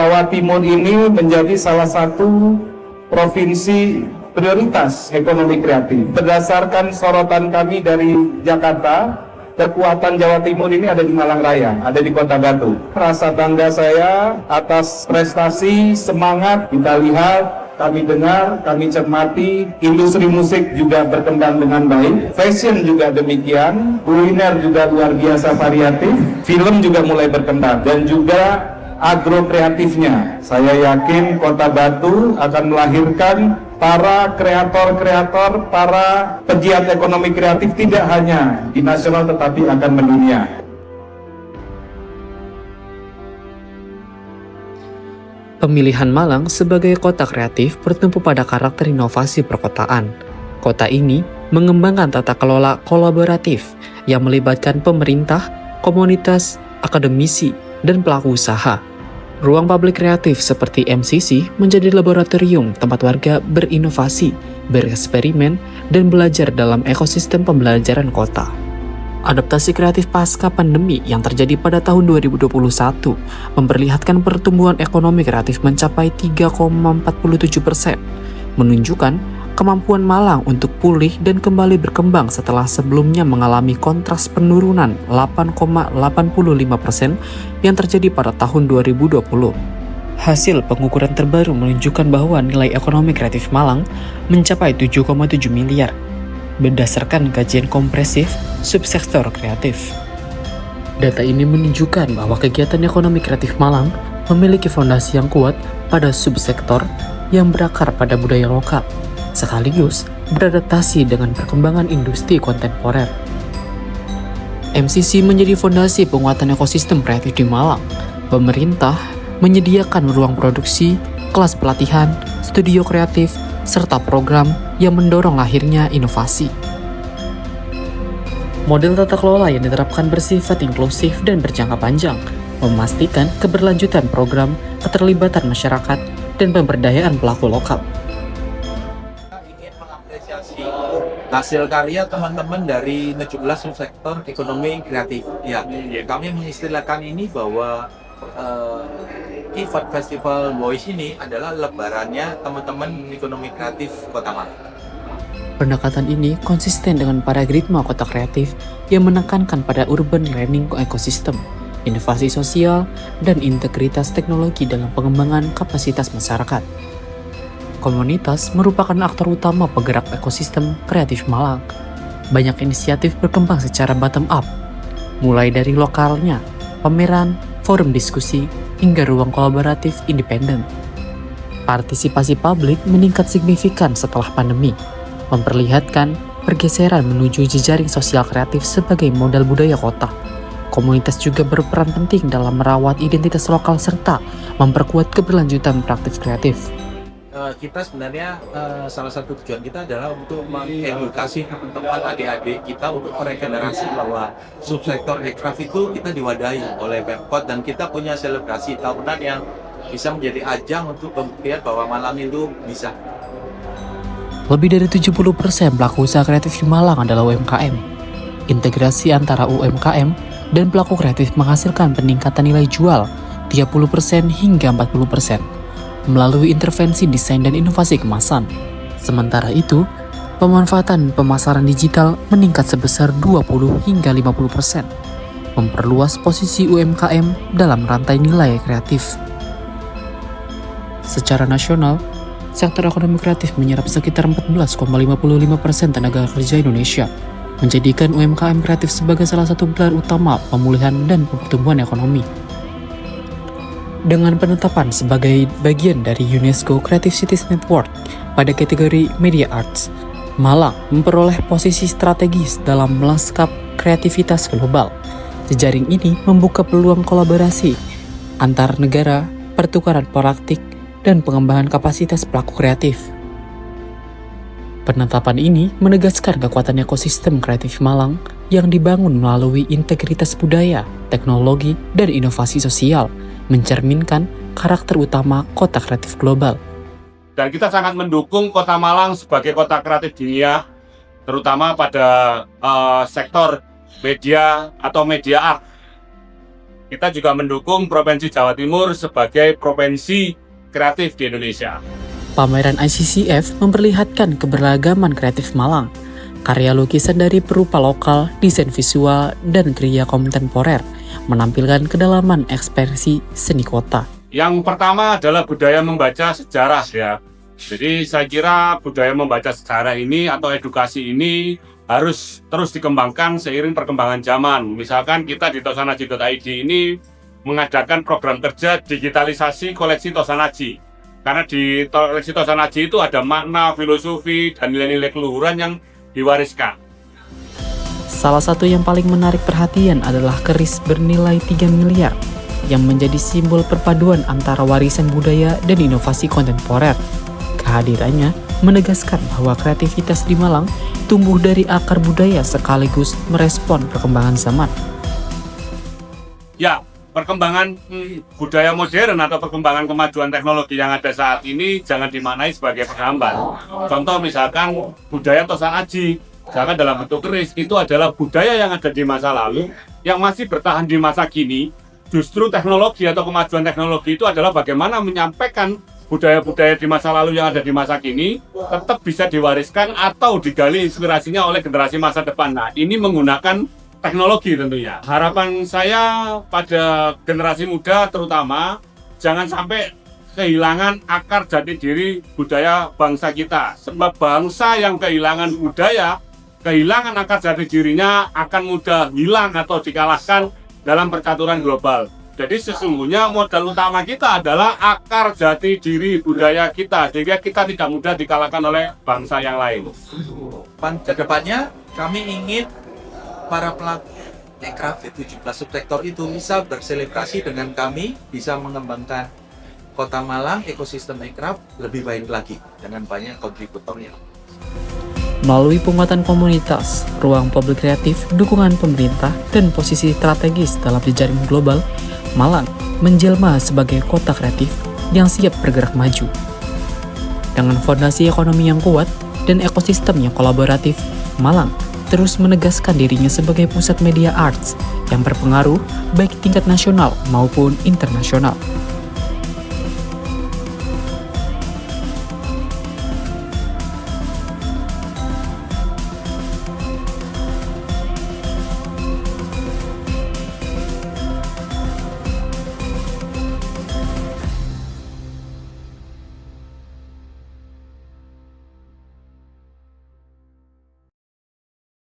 Jawa Timur ini menjadi salah satu provinsi prioritas ekonomi kreatif. Berdasarkan sorotan kami dari Jakarta, kekuatan Jawa Timur ini ada di Malang Raya, ada di Kota Batu. Rasa bangga saya atas prestasi, semangat kita lihat, kami dengar, kami cermati, industri musik juga berkembang dengan baik, fashion juga demikian, kuliner juga luar biasa variatif, film juga mulai berkembang, dan juga agro kreatifnya. Saya yakin Kota Batu akan melahirkan para kreator-kreator, para pegiat ekonomi kreatif tidak hanya di nasional tetapi akan mendunia. Pemilihan Malang sebagai kota kreatif bertumpu pada karakter inovasi perkotaan. Kota ini mengembangkan tata kelola kolaboratif yang melibatkan pemerintah, komunitas, akademisi, dan pelaku usaha. Ruang publik kreatif seperti MCC menjadi laboratorium tempat warga berinovasi, bereksperimen, dan belajar dalam ekosistem pembelajaran kota. Adaptasi kreatif pasca pandemi yang terjadi pada tahun 2021 memperlihatkan pertumbuhan ekonomi kreatif mencapai 3,47%, menunjukkan kemampuan Malang untuk pulih dan kembali berkembang setelah sebelumnya mengalami kontras penurunan 8,85% yang terjadi pada tahun 2020. Hasil pengukuran terbaru menunjukkan bahwa nilai ekonomi kreatif Malang mencapai 7,7 miliar berdasarkan kajian kompresif subsektor kreatif. Data ini menunjukkan bahwa kegiatan ekonomi kreatif Malang memiliki fondasi yang kuat pada subsektor yang berakar pada budaya lokal, sekaligus beradaptasi dengan perkembangan industri kontemporer. MCC menjadi fondasi penguatan ekosistem kreatif di Malang. Pemerintah menyediakan ruang produksi, kelas pelatihan, studio kreatif, serta program yang mendorong lahirnya inovasi. Model tata kelola yang diterapkan bersifat inklusif dan berjangka panjang, memastikan keberlanjutan program, keterlibatan masyarakat, dan pemberdayaan pelaku lokal. Ingin mengapresiasi hasil karya teman-teman dari 17 subsektor ekonomi kreatif. Ya, kami mengistilahkan ini bahwa event festival Voice ini adalah lebarannya teman-teman ekonomi kreatif Kota Malang. Pendekatan ini konsisten dengan paradigma kota kreatif yang menekankan pada urban learning ecosystem, inovasi sosial, dan integritas teknologi dalam pengembangan kapasitas masyarakat. Komunitas merupakan aktor utama penggerak ekosistem kreatif Malang. Banyak inisiatif berkembang secara bottom up, mulai dari lokalnya, pameran, forum diskusi, hingga ruang kolaboratif independen. Partisipasi publik meningkat signifikan setelah pandemi, memperlihatkan pergeseran menuju jejaring sosial kreatif sebagai modal budaya kota. Komunitas juga berperan penting dalam merawat identitas lokal serta memperkuat keberlanjutan praktik kreatif. Kita sebenarnya salah satu tujuan kita adalah untuk mengedukasi teman-teman adik-adik kita untuk meregenerasi bahwa subsektor kreatif itu kita diwadahi oleh Pemkot dan kita punya selebrasi tahunan yang bisa menjadi ajang untuk pembuktian bahwa Malang itu bisa. Lebih dari 70% pelaku usaha kreatif di Malang adalah UMKM. Integrasi antara UMKM dan pelaku kreatif menghasilkan peningkatan nilai jual 30% hingga 40%. Melalui intervensi desain dan inovasi kemasan. Sementara itu, pemanfaatan pemasaran digital meningkat sebesar 20 hingga 50%, memperluas posisi UMKM dalam rantai nilai kreatif. Secara nasional, sektor ekonomi kreatif menyerap sekitar 14,55% tenaga kerja Indonesia, menjadikan UMKM kreatif sebagai salah satu pilar utama pemulihan dan pertumbuhan ekonomi. Dengan penetapan sebagai bagian dari UNESCO Creative Cities Network pada kategori Media Arts, Malang memperoleh posisi strategis dalam lanskap kreativitas global. Jejaring ini membuka peluang kolaborasi antar negara, pertukaran praktik, dan pengembangan kapasitas pelaku kreatif. Penetapan ini menegaskan kekuatan ekosistem kreatif Malang yang dibangun melalui integritas budaya, teknologi, dan inovasi sosial, mencerminkan karakter utama kota kreatif global. Dan kita sangat mendukung Kota Malang sebagai kota kreatif dunia, terutama pada sektor media atau media art. kita juga mendukung Provinsi Jawa Timur sebagai provinsi kreatif di Indonesia. Pameran ICCF memperlihatkan keberagaman kreatif Malang. Karya lukisan dari perupa lokal, desain visual, dan kriya kontemporer menampilkan kedalaman ekspresi seni kota. Yang pertama adalah budaya membaca sejarah ya. Jadi saya kira budaya membaca sejarah ini atau edukasi ini harus terus dikembangkan seiring perkembangan zaman. Misalkan kita di tosanaji.id ini mengadakan program kerja digitalisasi koleksi Tosanaji. Karena di koleksi Tosanaji itu ada makna, filosofi, dan nilai-nilai keluhuran yang diwariskan. Salah satu yang paling menarik perhatian adalah keris bernilai 3 miliar yang menjadi simbol perpaduan antara warisan budaya dan inovasi kontemporer. Kehadirannya menegaskan bahwa kreativitas di Malang tumbuh dari akar budaya sekaligus merespon perkembangan zaman. Ya, perkembangan budaya modern atau perkembangan kemajuan teknologi yang ada saat ini jangan dimaknai sebagai penghambat. Contoh misalkan budaya Tosanaji, misalkan dalam bentuk keris, itu adalah budaya yang ada di masa lalu yang masih bertahan di masa kini. Justru teknologi atau kemajuan teknologi itu adalah bagaimana menyampaikan budaya-budaya di masa lalu yang ada di masa kini tetap bisa diwariskan atau digali inspirasinya oleh generasi masa depan. Nah, ini menggunakan teknologi tentunya. Harapan saya pada generasi muda terutama jangan sampai kehilangan akar jati diri budaya bangsa kita. Sebab bangsa yang kehilangan budaya, kehilangan akar jati dirinya akan mudah hilang atau dikalahkan dalam percaturan global. Jadi sesungguhnya modal utama kita adalah akar jati diri budaya kita, sehingga kita tidak mudah dikalahkan oleh bangsa yang lain. Kedepannya kami ingin para pelaku ekraf 17 subsektor itu bisa berselebrasi dengan kami, bisa mengembangkan Kota Malang, ekosistem ekraf lebih baik lagi dengan banyak kontributornya. Melalui penguatan komunitas, ruang publik kreatif, dukungan pemerintah, dan posisi strategis dalam jejaring global, Malang menjelma sebagai kota kreatif yang siap bergerak maju. Dengan fondasi ekonomi yang kuat dan ekosistem yang kolaboratif, Malang terus menegaskan dirinya sebagai pusat media arts yang berpengaruh baik tingkat nasional maupun internasional.